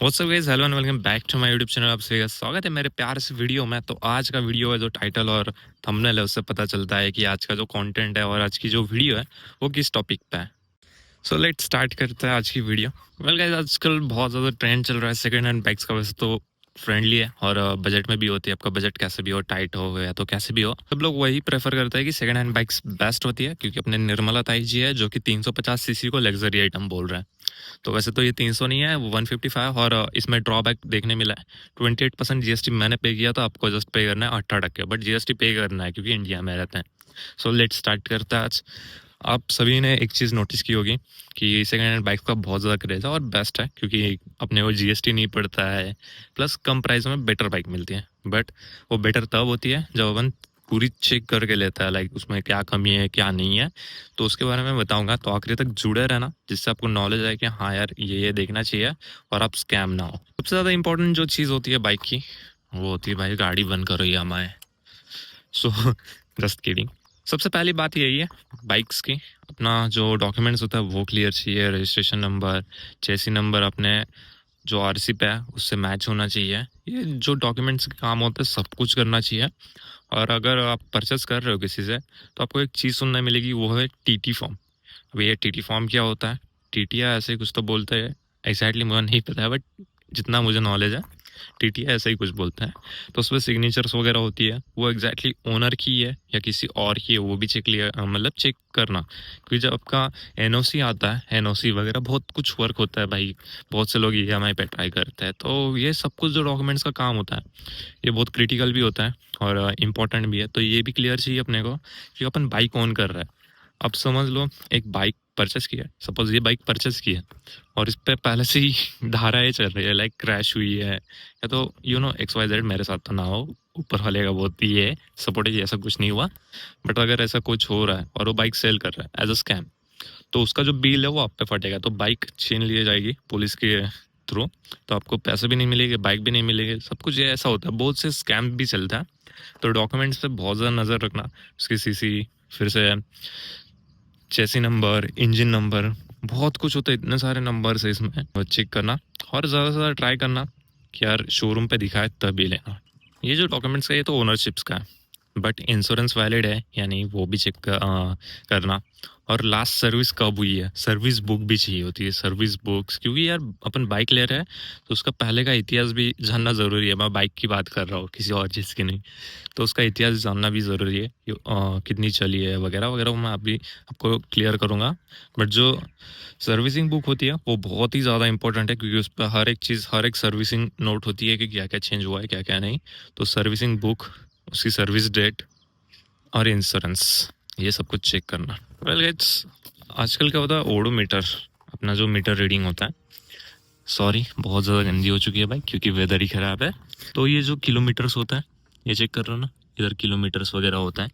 What's up guys, hello and welcome back to my YouTube channel. आप सभी का स्वागत है मेरे प्यार से वीडियो में। तो आज का वीडियो है, जो टाइटल और थंबनेल है उससे पता चलता है कि आज का जो कंटेंट है और आज की जो वीडियो है वो किस टॉपिक पे है। सो लेट्स स्टार्ट करते हैं आज की वीडियो। वेल गाइस, आजकल बहुत ज़्यादा ट्रेंड चल रहा है सेकंड हैंड बाइक्स का। वैसे तो फ्रेंडली है और बजट में भी होती है। आपका बजट कैसे भी हो, टाइट हो या तो कैसे भी हो, सब लोग वही प्रेफर करते हैं कि सेकंड हैंड बाइक्स बेस्ट होती है, क्योंकि अपने निर्मला ताई जी है जो कि 350 सीसी को लग्जरी आइटम बोल रहे हैं। तो वैसे तो ये 300 नहीं है, वो 155, और इसमें ड्रॉबैक देखने मिला है। 28% जीएसटी मैंने पे किया था, आपको जस्ट पे करना है 18%, बट जीएसटी पे करना है क्योंकि इंडिया में रहते हैं। सो लेट स्टार्ट करते हैं आज। आप सभी ने एक चीज़ नोटिस की होगी कि सेकेंड हैंड बाइक का बहुत ज़्यादा क्रेज है और बेस्ट है, क्योंकि अपने को जीएसटी नहीं पड़ता है, प्लस कम प्राइस में बेटर बाइक मिलती है। बट वो बेटर तब होती है जब अपन पूरी चेक करके लेता है, लाइक उसमें क्या कमी है क्या नहीं है। तो उसके बारे में बताऊंगा, तो आखिरी तक जुड़े रहना, जिससे आपको नॉलेज आए कि हाँ यार ये देखना चाहिए और आप स्कैम ना हो। सबसे ज़्यादा इंपॉर्टेंट जो चीज़ होती है बाइक की, वो होती है भाई गाड़ी बंद करो या माए। So just kidding. सबसे पहली बात यही है बाइक्स की, अपना जो डॉक्यूमेंट्स होता है वो क्लियर चाहिए। रजिस्ट्रेशन नंबर, चेसी नंबर अपने जो आरसी पे है उससे मैच होना चाहिए। ये जो डॉक्यूमेंट्स के काम होते हैं सब कुछ करना चाहिए। और अगर आप परचेस कर रहे हो किसी से, तो आपको एक चीज़ सुनने मिलेगी, वो है टीटी फॉर्म। अब ये टीटी फॉर्म क्या होता है, टीटीआर ऐसे ही कुछ तो बोलते हैं, एग्जैक्टली मुझे नहीं पता है, बट जितना मुझे नॉलेज है टीटीआर ऐसा ही कुछ बोलते हैं। तो उसमें सिग्नेचर्स वगैरह होती है, वो एग्जैक्टली ओनर की है या किसी और की है, वो भी चेक लिया, मतलब चेक करना। क्योंकि जब आपका एनओसी आता है, एनओसी वगैरह बहुत कुछ वर्क होता है भाई। बहुत से लोग ईएमआई पे ट्राई करते हैं, तो ये सब कुछ जो डॉक्यूमेंट्स का काम होता है ये बहुत क्रिटिकल भी होता है और इम्पोर्टेंट भी है। तो ये भी क्लियर चाहिए अपने को कि अपन बाइक ओन कर रहा है। अब समझ लो एक बाइक परचेस किया है, सपोज ये बाइक परचेस की है और इस पे पहले से ही धाराएं चल रही है, लाइक क्रैश हुई है या तो एक्स वाई जेड, मेरे साथ तो ना हो, ऊपर वाले का बहुत ही है सपोर्ट, ऐसा कुछ नहीं हुआ। बट अगर ऐसा कुछ हो रहा है और वो बाइक सेल कर रहा है एज अ स्कैम, तो उसका जो बिल है वो आप पे फटेगा। तो बाइक छीन ली जाएगी पुलिस के थ्रू, तो आपको पैसे भी नहीं मिलेंगे, बाइक भी नहीं मिलेगी, सब कुछ ये ऐसा होता है। बहुत से स्कैम भी चलता है। तो डॉक्यूमेंट्स पे बहुत ज़्यादा नज़र रखना, उसकी सीसी, फिर से चेसी नंबर, इंजन नंबर, बहुत कुछ होता है, इतने सारे नंबर है इसमें, वो चेक करना। और ज़्यादा से ज़्यादा ट्राई करना कि यार शोरूम पे दिखाए तभी लेना। ये जो डॉक्यूमेंट्स का ये तो ओनरशिप्स का है, बट इंश्योरेंस वैलिड है या नहीं वो भी चेक करना। और लास्ट सर्विस कब हुई है, सर्विस बुक भी चाहिए होती है, सर्विस बुक्स, क्योंकि यार अपन बाइक ले रहे हैं तो उसका पहले का इतिहास भी जानना ज़रूरी है। मैं बाइक की बात कर रहा हूँ, किसी और चीज़ की नहीं। तो उसका इतिहास जानना भी ज़रूरी है कि, कितनी चली है वगैरह वगैरह, वो मैं अभी आपको क्लियर करूँगा। बट जो सर्विसिंग बुक होती है वो बहुत ही ज़्यादा इंपॉर्टेंट है, क्योंकि उस पर हर एक चीज़, हर एक सर्विसिंग नोट होती है कि क्या क्या चेंज हुआ है क्या क्या नहीं। तो सर्विसिंग बुक, उसकी सर्विस डेट और इंश्योरेंस, ये सब कुछ चेक करना। वेल गाइस, आजकल क्या होता है, ओडोमीटर, अपना जो मीटर रीडिंग होता है, सॉरी बहुत ज़्यादा गंदी हो चुकी है भाई क्योंकि वेदर ही ख़राब है। तो ये जो किलोमीटर्स होता है, ये चेक कर रहे हो ना, इधर किलोमीटर्स वगैरह होता है।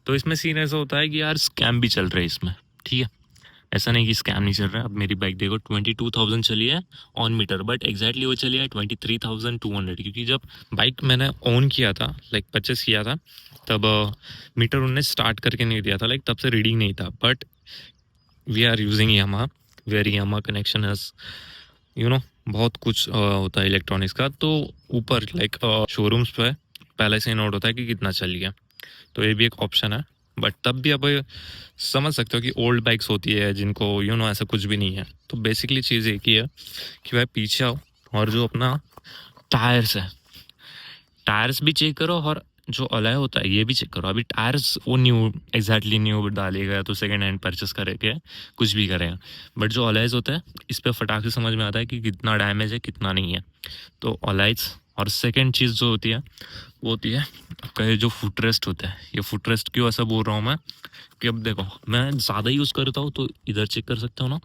तो इसमें सीन ऐसा होता है कि यार स्कैम भी चल रहे हैं इसमें, ठीक है। ऐसा नहीं कि स्कैम नहीं चल रहा है। अब मेरी बाइक देखो 22,000 चली है ऑन मीटर, बट एग्जैक्टली वो चली है 23,200, क्योंकि जब बाइक मैंने ऑन किया था, लाइक परचेस किया था, तब मीटर उन्होंने स्टार्ट करके नहीं दिया था, लाइक तब से रीडिंग नहीं था। But we are using Yama, where Yama connection है, बहुत कुछ होता है इलेक्ट्रॉनिक्स का। तो ऊपर लाइक शोरूम्स पे पहले से ही नोट होता है कि कितना चल गया। तो ये भी एक ऑप्शन है। बट तब भी अब समझ सकते हो कि ओल्ड बाइक्स होती है जिनको ऐसा कुछ भी नहीं है। तो बेसिकली चीज़ एक ही है कि भाई पीछे आओ और जो अपना टायर्स है, टायर्स भी चेक करो, और जो अलॉय होता है ये भी चेक करो। अभी टायर्स वो न्यू, एग्जैक्टली न्यू डालेगा तो सेकेंड हैंड परचेस करेंगे, कुछ भी करेगा। बट जो अलॉयज होता है इस पर फटाक से समझ में आता है कि कितना डैमेज है कितना नहीं है। तो अलॉयज, और सेकेंड चीज़ जो होती है वो होती है आपका ये जो फुट रेस्ट होता है। ये फुट रेस्ट क्यों ऐसा बोल रहा हूँ मैं, कि अब देखो मैं ज़्यादा यूज़ करता हूँ तो इधर चेक कर सकता हूँ ना,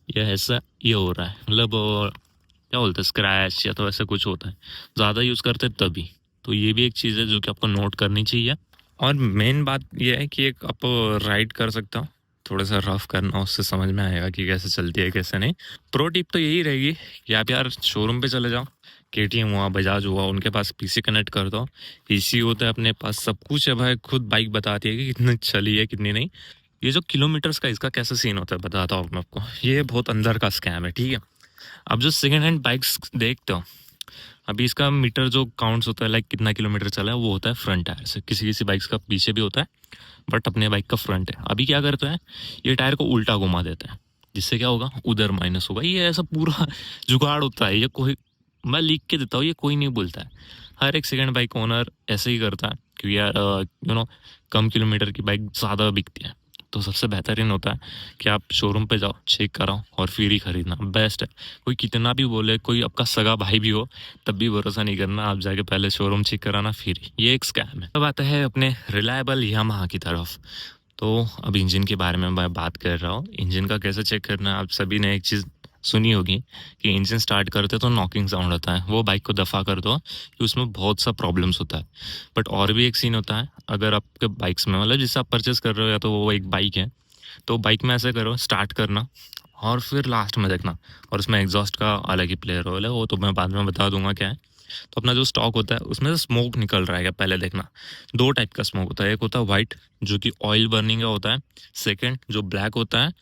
ये ऐसा ये हो रहा है, मतलब क्या बोलते हैं, स्क्रैच या तो ऐसा कुछ होता है, ज़्यादा यूज़ करते हैं तभी। तो ये भी एक चीज़ है जो कि आपको नोट करनी चाहिए। और मेन बात ये है कि एक आप राइड कर सकते हो, थोड़ा सा रफ करना, उससे समझ में आएगा कि कैसे चलती है कैसे नहीं। प्रो टिप तो यही रहेगी कि आप यार शोरूम पे चले जाओ, केटीएम हुआ, बजाज हुआ, उनके पास पीसी कनेक्ट कर दो। पीसी होता है अपने पास, सब कुछ है भाई, खुद बाइक बताती है कि कितनी चली है कितनी नहीं। ये जो किलोमीटर्स का इसका कैसा सीन होता है बताता हूँ मैं आपको। ये बहुत अंदर का स्कैम है, ठीक है। अब जो सेकेंड हैंड बाइक्स देखते हो, अभी इसका मीटर जो काउंट्स होता है लाइक कितना किलोमीटर चला है, वो होता है फ्रंट टायर से। किसी किसी बाइक्स का पीछे भी होता है, बट अपने बाइक का फ्रंट है। अभी क्या करते हैं, ये टायर को उल्टा घुमा देते हैं, जिससे क्या होगा, उधर माइनस होगा। ये ऐसा पूरा जुगाड़ होता है, ये कोई, मैं लिख के देता हूँ, ये कोई नहीं बोलता है। हर एक सेकंड बाइक ओनर ऐसे ही करता है, क्योंकि यार कम किलोमीटर की बाइक ज़्यादा बिकती है। तो सबसे बेहतरीन होता है कि आप शोरूम पे जाओ, चेक कराओ और फिर ही खरीदना बेस्ट है। कोई कितना भी बोले, कोई आपका सगा भाई भी हो, तब भी भरोसा नहीं करना। आप जाके पहले शोरूम चेक कराना, फिर ही। ये एक स्कैम है। अब आता है अपने रिलायबल यामाहा की तरफ। तो अब इंजन के बारे में मैं बात कर रहा हूँ। इंजन का कैसे चेक करना है, आप सभी ने एक चीज़ सुनी होगी कि इंजन स्टार्ट करते तो नॉकिंग साउंड होता है। वो बाइक को दफ़ा कर दो कि उसमें बहुत सा प्रॉब्लम्स होता है। बट और भी एक सीन होता है, अगर आपके बाइक्स में, मतलब जिससे आप परचेस कर रहे हो, या तो वो एक बाइक है, तो बाइक में ऐसे करो, स्टार्ट करना और फिर लास्ट में देखना। और उसमें एग्जॉस्ट का अलग ही प्ले रोल है, वो तो मैं बाद में बता दूंगा क्या है। तो अपना जो स्टॉक होता है उसमें से स्मोक निकल रहा है क्या, पहले देखना। दो टाइप का स्मोक होता है, एक होता है वाइट जो कि ऑयल बर्निंग का होता है। सेकंड जो ब्लैक होता है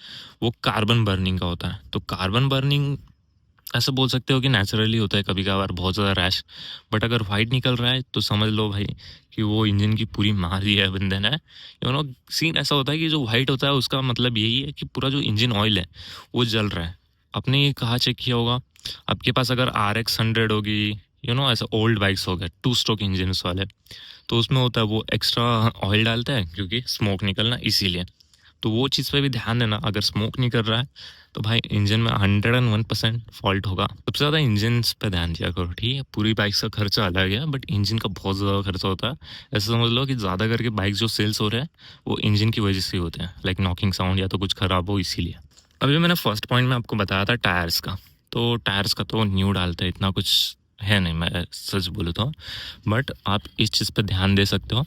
वो कार्बन बर्निंग का होता है। तो कार्बन बर्निंग ऐसा बोल सकते हो कि नेचुरली होता है, कभी कभार बहुत ज़्यादा रैश। बट अगर वाइट निकल रहा है तो समझ लो भाई कि वो इंजन की पूरी मार ही है, बंधन है। सीन ऐसा होता है कि जो वाइट होता है उसका मतलब यही है कि पूरा जो इंजन ऑयल है वो जल रहा है। आपने ये कहाँ चेक किया होगा, आपके पास अगर RX 100 होगी, ऐसा ओल्ड बाइक्स हो गए 2 स्ट्रोक इंजन वाले, तो उसमें होता है वो एक्स्ट्रा ऑयल डालता है क्योंकि स्मोक निकलना, इसीलिए। तो वो चीज़ पे भी ध्यान देना, अगर स्मोक नहीं कर रहा है तो भाई इंजन में 101% फॉल्ट होगा। सबसे ज़्यादा इंजन पे ध्यान दिया करो, ठीक है। पूरी बाइक का खर्चा अलग है, बट इंजन का बहुत ज़्यादा खर्चा होता है। ऐसा समझ लो कि ज़्यादा करके बाइक जो सेल्स हो रहे हैं वो इंजन की वजह से ही होते हैं, लाइक नॉकिंग साउंड या तो कुछ ख़राब हो, इसीलिए। अभी मैंने फर्स्ट पॉइंट में आपको बताया था टायर्स का। तो टायर्स का तो न्यू डालते हैं, इतना कुछ है नहीं, मैं सच बोलूँ तो। बट आप इस चीज़ पे ध्यान दे सकते हो।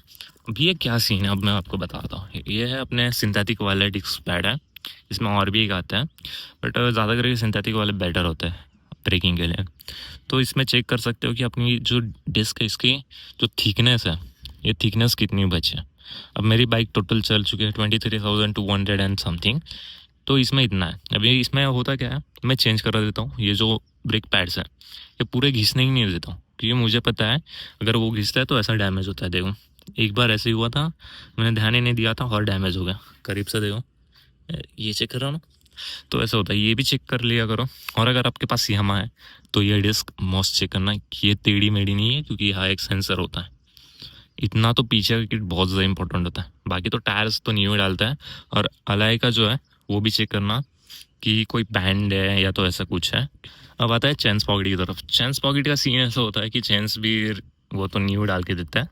अब ये क्या सीन है, अब मैं आपको बताता हूँ। ये है अपने सिंथेटिक वाले डिस्क पैड है, इसमें और भी एक आता है, बट ज़्यादा करके सिंथेटिक वाले बेटर होते हैं ब्रेकिंग के लिए। तो इसमें चेक कर सकते हो कि अपनी जो डिस्क है, इसकी जो थिकनेस है, ये थिकनेस कितनी बची है। अब मेरी बाइक टोटल चल चुकी है 23,200 एंड समथिंग, तो इसमें इतना है। अभी इसमें होता क्या है, मैं चेंज करा देता हूँ। ये जो ब्रेक पैड्स है ये पूरे घिसने ही नहीं देता हूँ, क्योंकि मुझे पता है अगर वो घिसता है तो ऐसा डैमेज होता है। देखो एक बार ऐसे ही हुआ था, मैंने ध्यान ही नहीं दिया था और डैमेज हो गया। करीब से देखो, ये चेक कर रहा हूँ ना, तो ऐसा होता है। ये भी चेक कर लिया करो। और अगर आपके पास यामा है तो ये डिस्क मॉस्ट चेक करना कि ये टेढ़ी मेढ़ी नहीं है, क्योंकि यहाँ एक सेंसर होता है। इतना तो पीछे का किट बहुत ज़्यादा इंपॉर्टेंट होता है। बाकी तो टायर्स तो न्यू ही डालता है। और अलाई का जो है वो भी चेक करना कि कोई बैंड है या तो ऐसा कुछ है। अब आता है चेन्स पॉकेट की तरफ। चेन्स पॉकेट का सीन ऐसा होता है कि चेन्स भी वो तो न्यू डाल के देता है,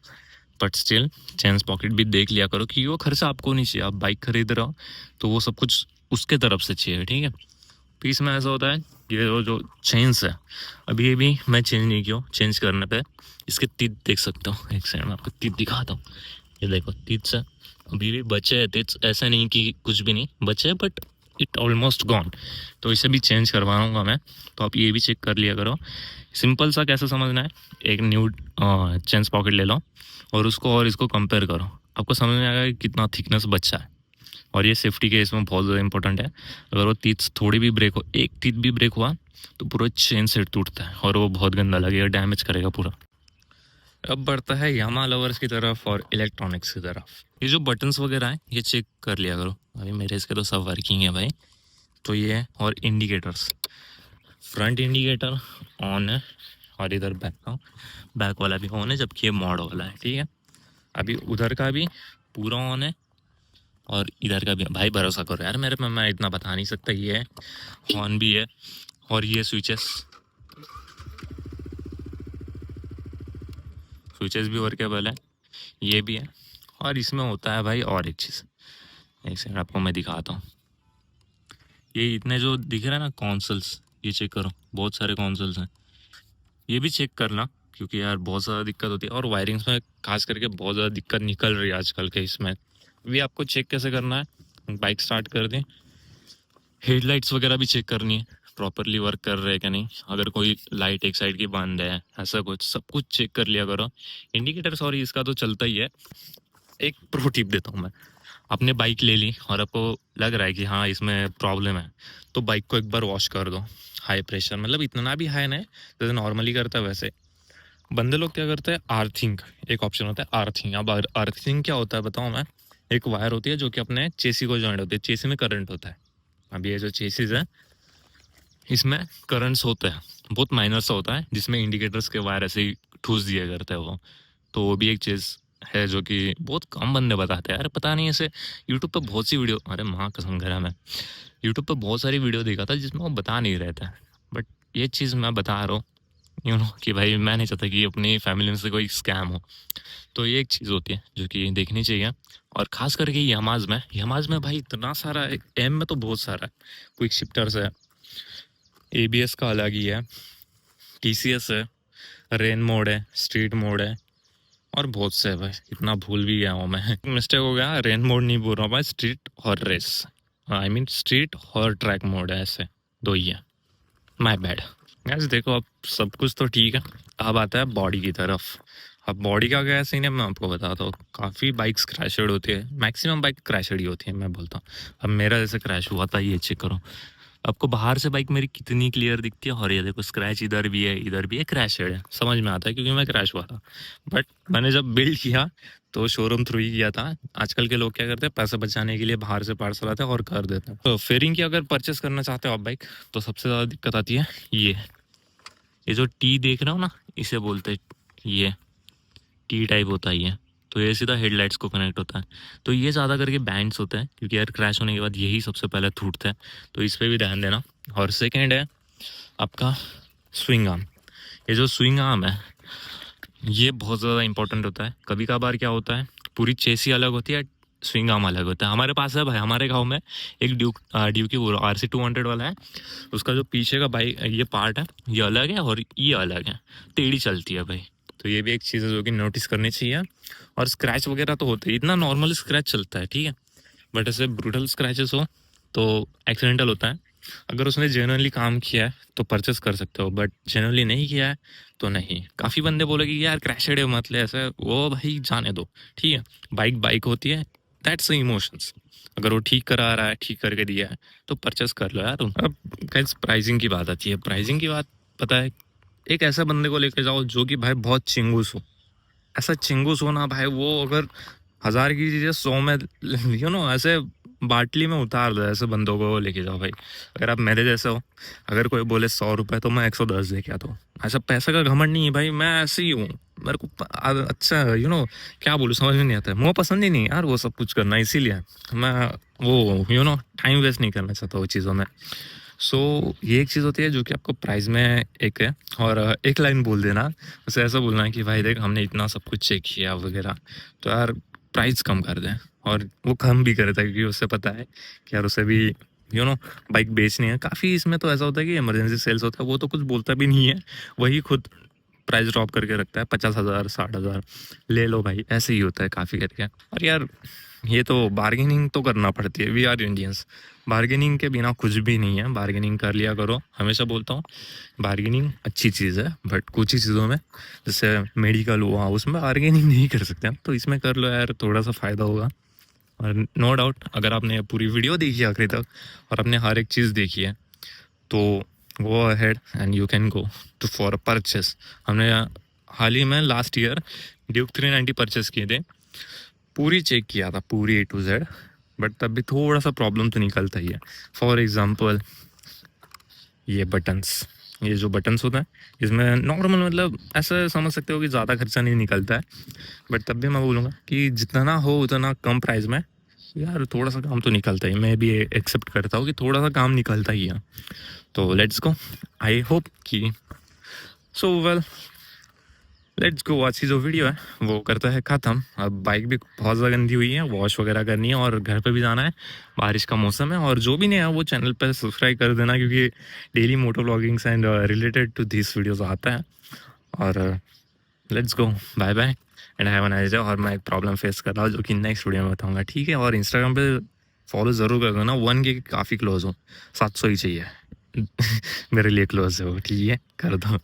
बट स्टिल चेन्स पॉकेट भी देख लिया करो, क्योंकि वो खर्चा आपको नहीं चाहिए। आप बाइक खरीद रहे हो तो वो सब कुछ उसके तरफ से चाहिए, ठीक है। तो इसमें ऐसा होता है, ये जो चेन्स है, अभी ये भी मैं चेंज नहीं किया। चेंज करने पे इसके तीत देख सकते हो, एक साइड में आपको तीत दिखाता हूँ। ये देखो तीत से अभी भी बचे है तीत, ऐसा नहीं कि कुछ भी नहीं बचे, बट इट ऑलमोस्ट गॉन। तो इसे भी चेंज करवाऊंगा मैं, तो आप ये भी चेक कर लिया करो। सिंपल सा कैसे समझना है, एक न्यू चेंस पॉकेट ले लो और उसको और इसको कंपेयर करो, आपको समझ में आएगा कि कितना थिकनेस बचा है। और ये सेफ्टी के इसमें बहुत ज़्यादा इंपॉर्टेंट है। अगर वो तीत थोड़ी भी ब्रेक हो, एक तीत भी ब्रेक हुआ तो पूरा चेन सेट टूटता है और वो बहुत गंदा लगेगा, डैमेज करेगा पूरा। अब बढ़ता है यामा लवर्स की तरफ और इलेक्ट्रॉनिक्स की तरफ। ये जो बटन्स वगैरह हैं ये चेक कर लिया करो। अभी मेरे इसके तो सब वर्किंग है भाई। तो ये है, और इंडिकेटर्स, फ्रंट इंडिकेटर ऑन है और इधर बैक वाला भी ऑन है, जबकि ये मॉड वाला है, ठीक है। अभी उधर का भी पूरा ऑन है और इधर का भी। भाई भरोसा करो यार मेरे में, मैं इतना बता नहीं सकता। ये है, ऑन भी है, और ये स्विचेस स्विचेस भी वर्केबल है, ये भी है। और इसमें होता है भाई और एक चीज़, एक सेकंड आपको मैं दिखाता हूँ। ये इतने जो दिख रहे हैं ना कॉन्सोल्स, ये चेक करो, बहुत सारे कॉन्सोल्स हैं। ये भी चेक करना, क्योंकि यार बहुत ज़्यादा दिक्कत होती है। और वायरिंग्स में खास करके बहुत ज़्यादा दिक्कत निकल रही है आजकल के इसमें। भी आपको चेक कैसे करना है, बाइक स्टार्ट कर दें, हेडलाइट्स वगैरह भी चेक करनी है प्रॉपरली वर्क कर रहे हैं कि नहीं। अगर कोई लाइट एक साइड की बंद है, ऐसा कुछ सब कुछ चेक कर लिया करो। इंडिकेटर सॉरी इसका तो चलता ही है। एक प्रो टिप देता हूँ मैं, आपने बाइक ले ली और आपको लग रहा है कि हाँ इसमें प्रॉब्लम है, तो बाइक को एक बार वॉश कर दो हाई प्रेशर, मतलब इतना भी हाई नहीं, जैसे नॉर्मली करता है वैसे। बंदे लोग क्या करते हैं, आर्थिंग एक ऑप्शन होता है, आर्थिंग। अब आर्थिंग क्या होता है बताऊँ मैं। एक वायर होती है जो कि अपने चेसी को जॉइंट होती है, चेसी में करंट होता है। अब ये जो चेसीज है इसमें करंट्स होते हैं, बहुत माइनर सा होता है, जिसमें इंडिकेटर्स के वायर ऐसे ही ठूस दिया करते हैं वो। तो वो भी एक चीज़ है जो कि बहुत कम बंदे बताते हैं। अरे पता नहीं, ऐसे यूट्यूब पे बहुत सी वीडियो, अरे माँ कसम करा, मैं यूट्यूब पे बहुत सारी वीडियो देखा था जिसमें वो बता नहीं रहे थे, बट ये चीज़ मैं बता रहा हूँ कि भाई मैं नहीं चाहता कि अपनी फैमिली में से कोई स्कैम हो। तो ये एक चीज़ होती है जो कि देखनी चाहिए। और खास करके यमाज में भाई इतना सारा है, एम में तो बहुत सारा है। क्विक शिफ्टर्स है, एबीएस का अलग ही है, टीसीएस है, रेन मोड है, स्ट्रीट मोड है, और बहुत से है भाई, इतना भूल भी गया हूँ मैं। मिस्टेक हो गया, रेन मोड नहीं बोल रहा हूँ भाई, स्ट्रीट और रेस, आई मीन स्ट्रीट और ट्रैक मोड है, ऐसे दो ही है, माय बैड। गैस देखो, अब सब कुछ तो ठीक है, अब आता है बॉडी की तरफ। अब बॉडी का क्या सीन है मैं आपको बताता हूँ। काफ़ी बाइक्स क्रैशेड होती है, मैक्सिमम बाइक क्रैशेड ही होती है मैं बोलता हूँ। अब मेरा जैसे क्रैश हुआ था, ये चेक करो, आपको बाहर से बाइक मेरी कितनी क्लियर दिखती है, और ये देखो स्क्रैच इधर भी है इधर भी है, क्रैशेड है, समझ में आता है क्योंकि मैं क्रैश हुआ था। बट मैंने जब बिल्ड किया तो शोरूम थ्रू ही किया था। आजकल के लोग क्या करते हैं, पैसे बचाने के लिए बाहर से पार्सल आते हैं और कर देते हैं। तो फेयरिंग की अगर परचेस करना चाहते हो आप बाइक, तो सबसे ज़्यादा दिक्कत आती है ये जो टी देख रहा हो ना, इसे बोलते हैं, ये टी टाइप होता है ये। तो ये सीधा हेडलाइट्स को कनेक्ट होता है। तो ये ज़्यादा करके बैंड्स होते हैं, क्योंकि यार क्रैश होने के बाद यही सबसे पहले टूटते हैं, तो इस पर भी ध्यान देना। और सेकेंड है आपका स्विंग आर्म। ये जो स्विंग आर्म है ये बहुत ज़्यादा इंपॉर्टेंट होता है। कभी कभार क्या होता है, पूरी चेसी अलग होती है, स्विंग आर्म अलग होता है। हमारे पास है भाई, हमारे गांव में एक ड्यूक की वो RC 200 वाला है, उसका जो पीछे का बाइक ये पार्ट है ये अलग है और ये अलग है, टेढ़ी चलती है भाई। तो ये भी एक चीज़ है जो कि नोटिस करनी चाहिए। और स्क्रैच वगैरह तो होते हैं, इतना नॉर्मल स्क्रैच चलता है ठीक है, बट ऐसे ब्रूटल स्क्रैचेस हो तो एक्सीडेंटल होता है। अगर उसने जेन्युइनली काम किया है तो परचेस कर सकते हो, बट जेन्युइनली नहीं किया है तो नहीं। काफ़ी बंदे बोलेंगे कि यार क्रैशेड है मतलब ऐसे, वो भाई जाने दो, ठीक है, बाइक बाइक होती है, दैट्स इमोशंस। अगर वो ठीक करा रहा है, ठीक करके दिया है, तो परचेस कर लो यार तुम। अब गाइस प्राइसिंग की बात आती है, प्राइसिंग की बात पता है, एक ऐसा बंदे को लेके जाओ जो कि भाई बहुत चिंगूस हो। ऐसा चिंगूस हो ना भाई, वो अगर 1000 की चीज़ें 100 में ऐसे बाटली में उतार दो, ऐसे बंदों को लेके जाओ भाई। अगर आप मेरे जैसे हो, अगर कोई बोले 100 रुपये तो मैं 110 लेके आता हूँ। ऐसा पैसे का घमंड नहीं है भाई, मैं ऐसे ही हूँ। मेरे को अच्छा क्या बोलूँ, समझ में नहीं आता है, मुझे पसंद ही नहीं यार वो सब कुछ करना, इसीलिए मैं वो टाइम वेस्ट नहीं करना चाहता वो चीज़ों में। सो ये एक चीज़ होती है जो कि आपको प्राइस में एक है। और एक लाइन बोल देना, उसे ऐसा बोलना है कि भाई देख हमने इतना सब कुछ चेक किया वगैरह, तो यार प्राइस कम कर दें। और वो कम भी करता है क्योंकि उससे पता है कि यार उसे भी बाइक बेचनी है। काफ़ी इसमें तो ऐसा होता है कि इमरजेंसी सेल्स होता है, वो तो कुछ बोलता भी नहीं है, वही खुद प्राइस ड्रॉप करके रखता है, 50,000 60,000 ले लो भाई, ऐसे ही होता है काफ़ी करके। और यार ये तो बार्गेनिंग तो करना पड़ती है, वी आर इंडियंस, बार्गेनिंग के बिना कुछ भी नहीं है। बार्गेनिंग कर लिया करो, हमेशा बोलता हूँ बार्गेनिंग अच्छी चीज़ है, बट कुछ ही चीज़ों में, जैसे मेडिकल हुआ उसमें बार्गेनिंग नहीं कर सकते हम, तो इसमें कर लो यार, थोड़ा सा फ़ायदा होगा। और नो डाउट अगर आपने पूरी वीडियो देखी है आखिरी तक और आपने हर एक चीज़ देखी है, तो go ahead and you can go to for purchase. हमने हाल ही में लास्ट ईयर ड्यूक 390 परचेस किए थे, पूरी चेक किया था, पूरी A to Z, बट तब भी थोड़ा सा प्रॉब्लम तो निकलता ही है। फॉर एग्जांपल ये जो बटन्स होता है, इसमें नॉर्मल मतलब ऐसा समझ सकते हो कि ज़्यादा खर्चा नहीं निकलता है, बट तब भी मैं बोलूँगा कि जितना हो उतना कम प्राइस में यार थोड़ा सा काम तो निकलता ही। मैं भी एक्सेप्ट करता हूँ कि थोड़ा सा काम निकलता ही है। तो लेट्स गो, आई होप कि वेल लेट्स गो। आज की जो वीडियो है वो करता है ख़त्म। अब बाइक भी बहुत ज़्यादा गंदी हुई है, वॉश वगैरह करनी है और घर पे भी जाना है, बारिश का मौसम है। और जो भी नहीं है वो चैनल पर सब्सक्राइब कर देना, क्योंकि daily moto vloggings and related to this videos आता है। और let's go, bye bye and have a nice day. और मैं एक प्रॉब्लम फेस कर रहा हूँ जो कि नेक्स्ट वीडियो में बताऊँगा, ठीक है। और इंस्टाग्राम पे फॉलो ज़रूर कर देना, 1K काफ़ी क्लोज हो, 700 ही चाहिए मेरे लिए क्लोज है वो, ठीक है, कर दो।